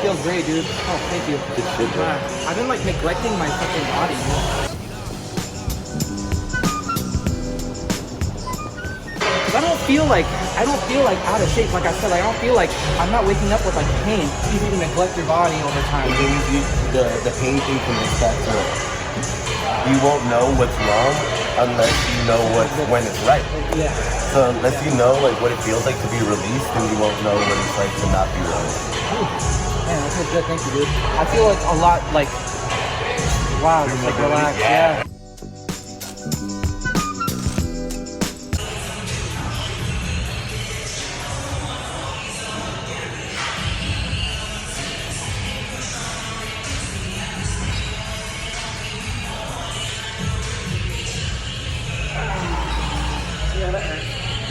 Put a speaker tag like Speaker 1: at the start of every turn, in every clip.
Speaker 1: feels great, dude. Oh, thank you.
Speaker 2: Good shit, bro.
Speaker 1: I've been like neglecting my fucking body, dude. I don't feel like out of shape. Like I said, like, I don't feel like I'm not waking up with like pain. You need to neglect your body over time.
Speaker 2: The pain thing can be that you won't know what's wrong unless you know when it's right.
Speaker 1: Yeah.
Speaker 2: So unless you know like what it feels like to be released, then you won't know what it's like to not be released.
Speaker 1: Man, that feels good. Thank you, dude. I feel like a lot like wow, just like relaxed. Yeah.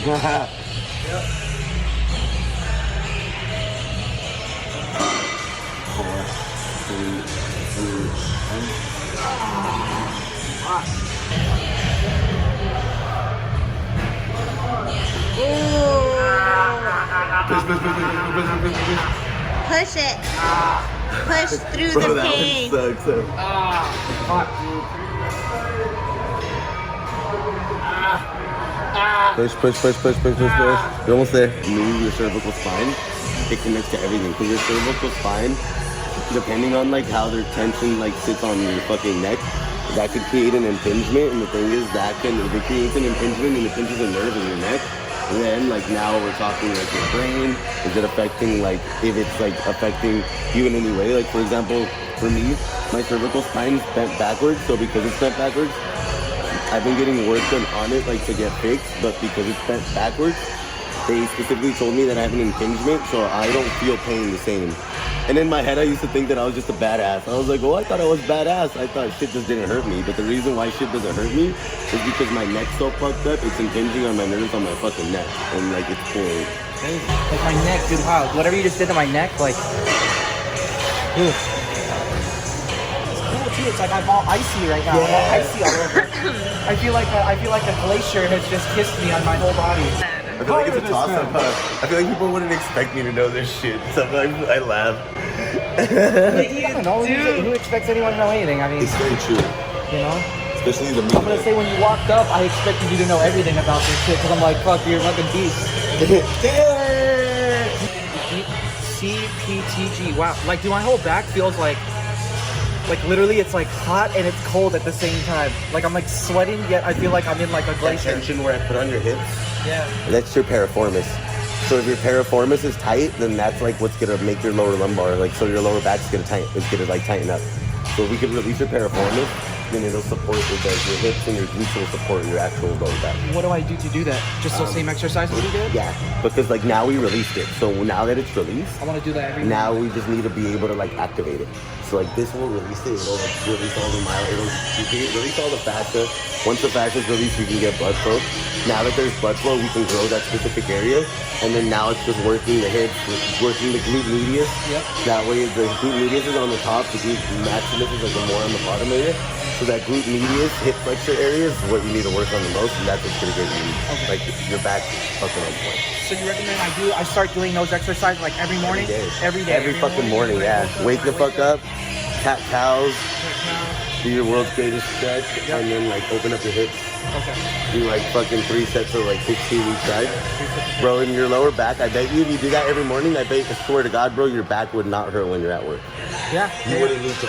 Speaker 2: Yep. 4, 3, 2, 1.
Speaker 3: Push it. Push through the pain.
Speaker 2: That one sucks.
Speaker 1: Fuck, dude.
Speaker 2: Push. You're almost there. Move your cervical spine. It connects to everything. Because your cervical spine, depending on like how their tension like sits on your fucking neck, that could create an impingement. And the thing is, if it creates an impingement and it pinches a nerve in your neck, then like now we're talking like your brain. Is it affecting like if it's like affecting you in any way? Like for example, for me, my cervical spine is bent backwards. So because it's bent backwards, I've been getting work done on it, like to get fixed, but because it's bent backwards, they specifically told me that I have an impingement, so I don't feel pain the same. And in my head, I used to think that I was just a badass. I was like, oh, I thought I was badass. I thought shit just didn't hurt me. But the reason why shit doesn't hurt me is because my neck's so fucked up, it's impinging on my nerves on my fucking neck. And like, it's pulling.
Speaker 1: Like my neck, dude, wow. Whatever you just did to my neck, like, dude. It's like I'm all icy right now. Yeah. I'm all icy all over. I feel like a glacier has just kissed me on my whole body.
Speaker 2: I feel like it's a toss-up. I feel like people wouldn't expect me to know this shit. Sometimes I laugh.
Speaker 1: I don't know. Who expects anyone to know anything? I mean,
Speaker 2: it's very true.
Speaker 1: You know.
Speaker 2: Especially the media.
Speaker 1: I'm gonna say when you walked up, I expected you to know everything about this shit because I'm like, fuck, you're a fucking beast. CPTG. Wow. Like, dude, my whole back feels like literally it's like hot and it's cold at the same time. Like I'm like sweating, yet I feel like I'm in like a glacier.
Speaker 2: That tension where I put on your hips,
Speaker 1: yeah,
Speaker 2: that's your piriformis. So if your piriformis is tight, then that's like what's gonna make your lower lumbar, like so your lower back's gonna tighten up. So if we can release your piriformis, then it'll support your hips and your glutes will support your actual lower back.
Speaker 1: What do I do to do that? Just those same exercises we did?
Speaker 2: Yeah, because like now we released it. So now that it's released,
Speaker 1: I want to do that every
Speaker 2: now we just need to be able to like activate it. So like this will release it. It'll like release all the you can release all the fascia. Once the fascia is released, you can get blood flow. Now that there's blood flow, we can grow that specific area. And then now it's just working the hips, working the glute medius.
Speaker 1: Yep.
Speaker 2: That way the glute medius is on the top, the glute maximus is like more on the bottom area. So that glute medius, hip flexor area is what you need to work on the most, and that's what's gonna get you like your back fucking on point.
Speaker 1: So you recommend I start doing those exercises like every morning? Every day.
Speaker 2: Every fucking morning, yeah. Wake the fuck up, cat cows, do your world's greatest stretch, and then like open up your hips. Okay. Do like fucking 3 sets of like 16 each side. Bro, in your lower back, I bet you if you do that every morning, I swear to God, bro, your back would not hurt when you're at work.
Speaker 1: Yeah.
Speaker 2: You wouldn't need to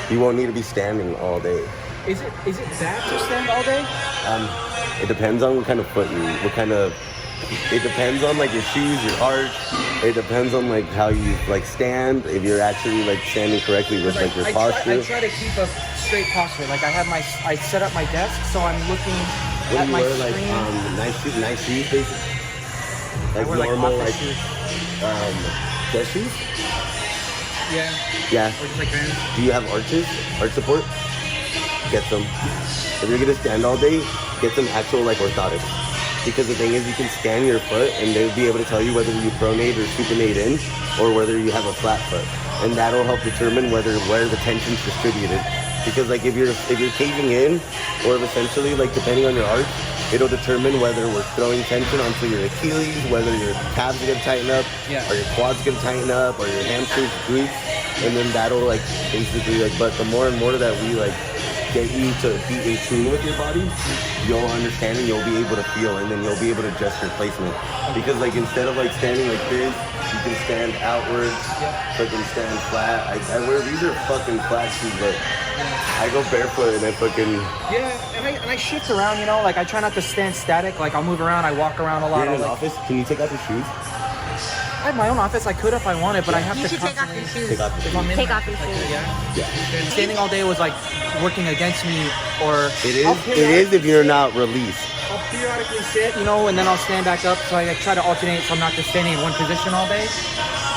Speaker 2: you won't need to be standing all day.
Speaker 1: Is it bad to stand all day?
Speaker 2: It depends on what kind of foot it depends on like your shoes, your arch. It depends on like how you like stand. If you're actually like standing correctly with like your posture.
Speaker 1: I try to keep a straight posture. Like I set up my desk so I'm looking at my screen.
Speaker 2: Like nice shoes, basically. Like normal like dress shoes.
Speaker 1: Yeah.
Speaker 2: Yeah.
Speaker 1: Or just like Vans.
Speaker 2: Do you have arch support? Get some. If you're gonna stand all day, get some actual like orthotics. Because the thing is, you can scan your foot and they'll be able to tell you whether you pronate or supinate in, or whether you have a flat foot, and that'll help determine where the tension's distributed. Because like if you're caving in, or if essentially like depending on your arch, it'll determine whether we're throwing tension onto your Achilles, whether your calves are gonna tighten up,
Speaker 1: Yeah.
Speaker 2: or your quads gonna tighten up, or your hamstrings, glutes, and then that'll like basically like. But the more and more that we like get you to be in tune with your body, you'll understand and you'll be able to feel, and then you'll be able to adjust your placement. Because like instead of like standing like this, you can stand outwards, fucking stand flat. I wear these are fucking flat shoes, but I go barefoot and I fucking.
Speaker 1: Yeah, and I shift around, you know, like I try not to stand static. Like I'll move around, I walk around a lot.
Speaker 2: You're in an
Speaker 1: like,
Speaker 2: office. Can you take off your shoes?
Speaker 1: I have my own office. I could if I wanted, but I have
Speaker 3: You
Speaker 1: to
Speaker 3: should take off your
Speaker 1: constantly.
Speaker 3: shoes.
Speaker 2: Take off your
Speaker 1: If I'm in
Speaker 3: Take
Speaker 1: there,
Speaker 3: off your
Speaker 1: like,
Speaker 3: shoes.
Speaker 1: Yeah.
Speaker 2: Yeah.
Speaker 1: Standing all day was like working against me, or
Speaker 2: It is if you're not released.
Speaker 1: I'll periodically sit, you know, and then I'll stand back up. So I like, try to alternate, so I'm not just standing in one position all day.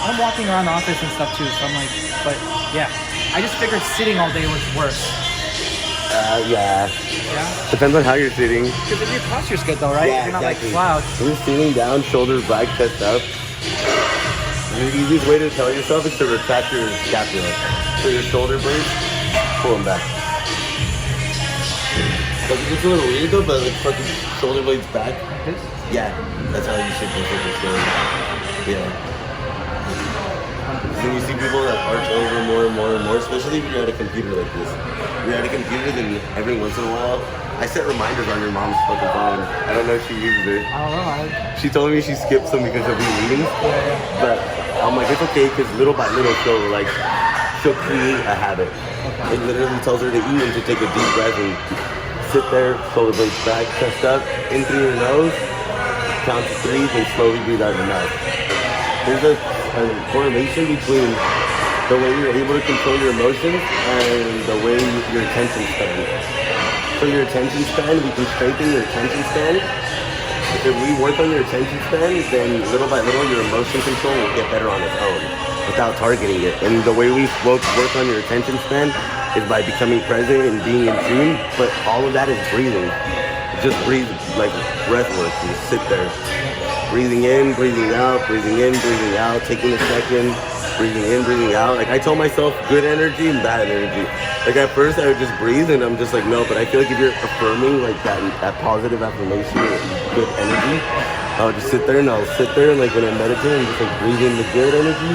Speaker 1: I'm walking around the office and stuff too, so I'm like, but yeah, I just figured sitting all day was worse.
Speaker 2: Yeah.
Speaker 1: Yeah,
Speaker 2: Depends on how you're sitting.
Speaker 1: because if your posture's good though, right?
Speaker 2: Yeah,
Speaker 1: You're not
Speaker 2: exactly.
Speaker 1: like slouched.
Speaker 2: When you're sitting down, shoulders back, chest up. The easiest way to tell yourself is to retract your scapula. So your shoulder blades, pull them back. Like it's a little weird though, but like fucking shoulder blades back.
Speaker 1: This?
Speaker 2: Yeah, that's how you should go for this shoulder. Yeah. When you see people that arch over more and more and more, especially if you're at a computer like this. You're at a computer, then every once in a while, I set reminders on your mom's fucking phone. I don't know if she uses it.
Speaker 1: I don't know.
Speaker 2: She told me she skips them because she'll be reading. But I'm like, it's okay, because little by little she'll create a habit. It literally tells her to eat and to take a deep breath and sit there, shoulder blades back, chest up, in through your nose, count to 3, and slowly breathe out your mouth. There's a correlation between the way you're able to control your emotions and the way your attention span. So your attention span, we can strengthen your attention span. If we work on your attention span, then little by little your emotion control will get better on its own without targeting it. And the way we work on your attention span is by becoming present and being in tune, but all of that is breathing. Just breathe like breath work. You sit there. Breathing in, breathing out, breathing in, breathing out, taking a second, breathing in, breathing out. Like I told myself good energy and bad energy. Like at first I would just breathe and I'm just like, no, but I feel like if you're affirming like that positive affirmation or good energy, I'll just sit there and I'll sit there and like when I meditate and just like breathe in the good energy.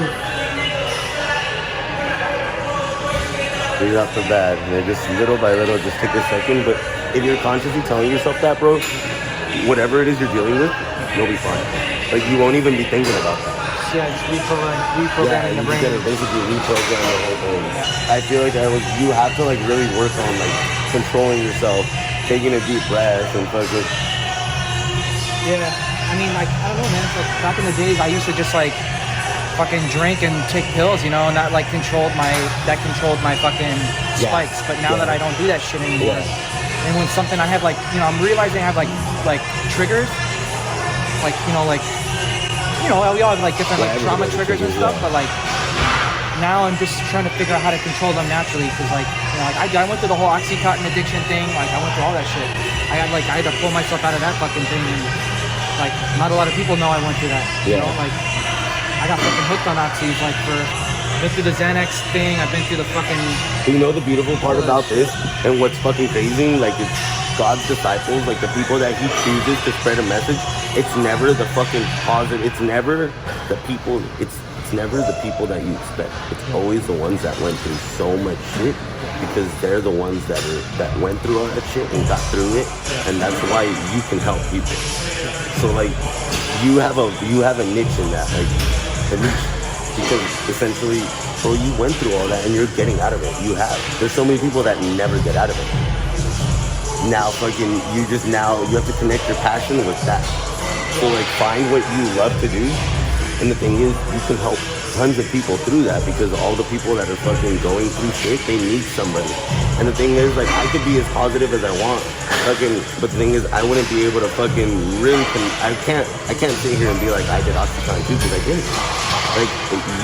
Speaker 2: Breathe out the bad. And then just little by little just take a second. But if you're consciously telling yourself that, bro, whatever it is you're dealing with, you'll be fine. Like you won't even be thinking about that.
Speaker 1: Yeah, just reprogramming the
Speaker 2: you
Speaker 1: brain.
Speaker 2: gotta basically reprogram the whole thing. I feel like you have to like really work on like controlling yourself, taking a deep breath and fucking.
Speaker 1: Yeah, I mean, like, I don't know, man. It's like back in the days, I used to just like fucking drink and take pills, you know, and that controlled my fucking spikes. But now that I don't do that shit anymore, and when something I have like, you know, I'm realizing I have like triggers, like, you know, we all have like different like trauma triggers and stuff, but like now I'm just trying to figure out how to control them naturally, because like, you know, like I went through the whole Oxycontin addiction thing, like I went through all that shit. I had to pull myself out of that fucking thing, and like not a lot of people know I went through that. You know, like I got fucking hooked on oxys, like been through the Xanax thing, I've been through the fucking.
Speaker 2: You know the beautiful part about this and what's fucking crazy, like it's God's disciples, like the people that he chooses to spread a message. It's never the fucking positive. It's never the people. It's never the people that you expect. It's always the ones that went through so much shit, because they're the ones that went through all that shit and got through it, and that's why you can help people. So like you have a niche in that, like a niche, because essentially, so you went through all that and you're getting out of it. There's so many people that never get out of it. Now fucking you have to connect your passion with that. So like find what you love to do, and the thing is you can help tons of people through that, because all the people that are fucking going through shit, they need somebody. And the thing is, like, I could be as positive as I want, fucking, but the thing is I wouldn't be able to fucking really I can't sit here and be like I did Oxycontin too, because I didn't. Like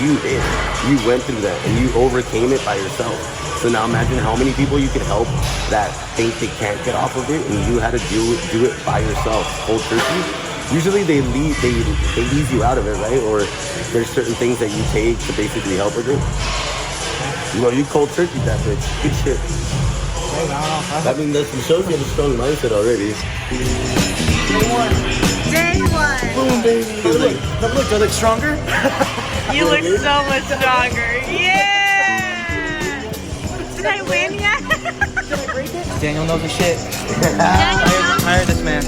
Speaker 2: you did. You went through that and you overcame it by yourself. So now imagine how many people you can help that think they can't get off of it, and you had to do it by yourself, cold turkey. Usually they ease you out of it, right? Or there's certain things that you take to basically help with it. You know, you cold turkey that bitch. Good shit. I mean, that shows you have a strong mindset already.
Speaker 3: Day one.
Speaker 1: Boom, baby. Look, do I look stronger?
Speaker 3: You look so much stronger. Yeah. Did I win yet?
Speaker 1: Daniel knows the shit.
Speaker 3: Daniel,
Speaker 1: Hire this man.